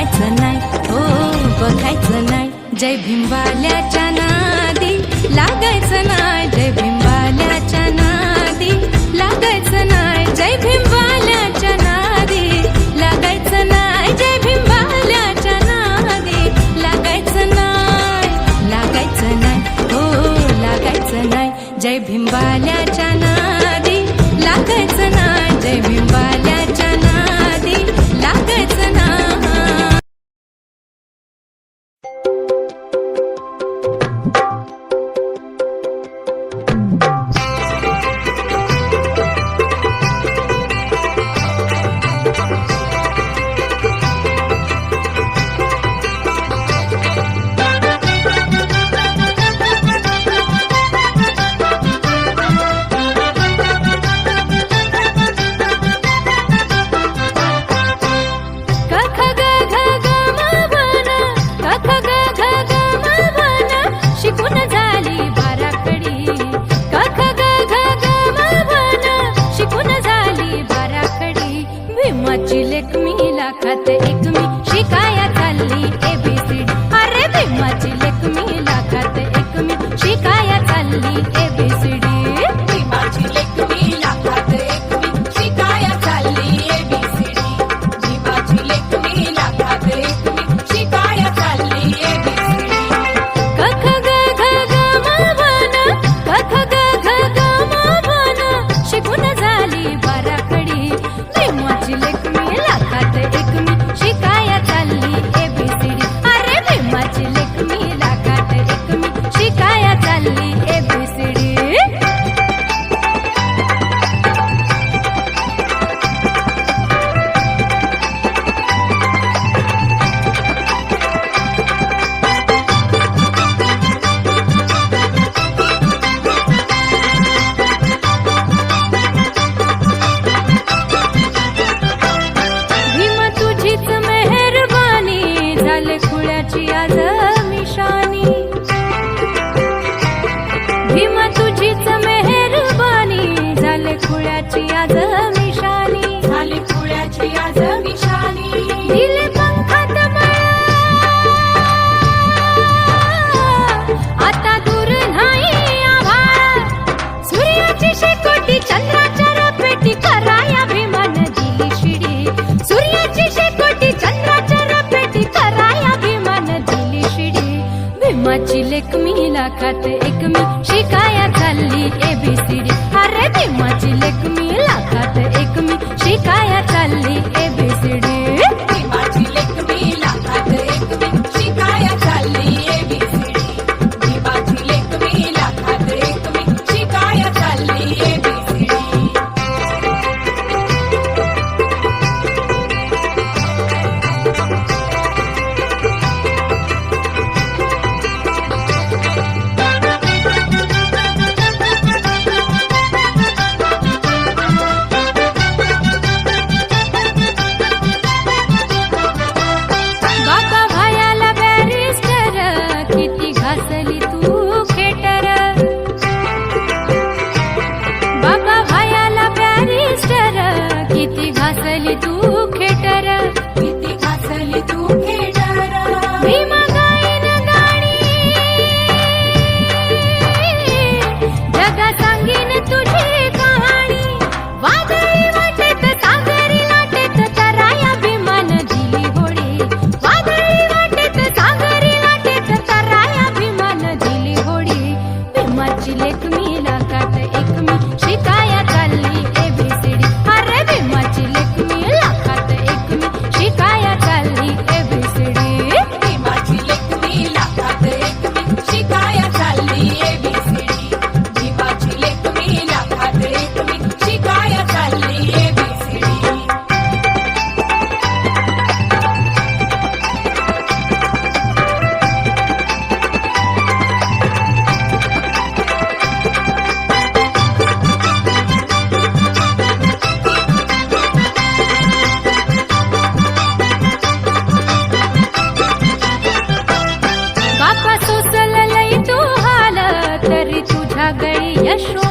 बघायचं नाही, हो बघायचं नाही. जय भीमवाल्याच्या नादी लागायचं नाही, जय भीमवाल्याच्या नादी लागायचं नाही, जय भीमवाल्याच्या नादी लागायचं नाही, जय भीमवाल्याच्या नादी लागायचं नाही, लागायचं नाही, हो लागायचं नाही. जय भीमवाल्याच्या नादी लागायचं नाही, जय भीमवाल्याच्या नादी लागायचं नाही. भीमाची लेक मी लाखात एक मी शिकाया चालली ABCD. अरे भीमाची लेक मी लाखात एक मी शिकाया चालली ABCD. भीमाची लेक मी लाखात एक मी शिकाया चालली ABCD. भीमाची लेक मी लाखात एक मी शिकाया चालली ABCD. क ख ग घ ग म भन, क ख ग घ ग म भन शिकून झाली बाराखडी. भीमाची लेक मी लाखात एक मी शिकाया चालली ABCD. अरे भीमाची लेक मी लाखात एक मी शिकाया चालली ABCD. भीम तुझीच मेहरबानी झाले खुळ्याची आज मिशानी. भीम तुझीच मेहरबानी झाले खुळ्याची आज मिशानी. झाली खुळ्याची आज मिशानी. दिले पंखात मळा आता दूर नाही आभाळ. सूर्याची शेकोटी चंद्राच्या रपेटी कराया भीमान दिली शिडी. सूर्याची शेकोटी चंद्राच्या रपेटी कराया भीमान दिली शिडी. भीमाची लेक मी लाखात एक मी शिकाया चालली ABCD. अरे भीमाची लेक मी लाखात एक मी शिकाया चालली ABCD. भीमाची लेक मी लाखात एक मी शिकाया चालली ABCD. भीमाची लेक मी लाखात एक मी शिकाया चालली ABCD. बाबा भायाला बॅरिस्टर किती घासली तू खेटर. बाबा भायाला बॅरिस्टर किती घासली तू खेटर. किती घासली तू खेटर. भीम गाईन गाणी जगा सांगीन तुझी कहाणी. वादळी वाटेत सागरी लाटेत तराया भीमान दिली होडी. वादळी वाटेत सागरी लाटेत तराया भीमान दिली होडी. भीमाची लेक मी लाखात एक मी शिकाया चालली ABCD. अरे भीमाची लेक मी लाखात एक मी शिकाया चालली ABCD. भीमाची लेक मी लाखात एक मी शिकाया चालली ABCD. भीमाची लेक मी लाखात एक मी शिकाया चालली ABCD. बापा सोसल लई तू हाल तरी तुझ्या गळी यशो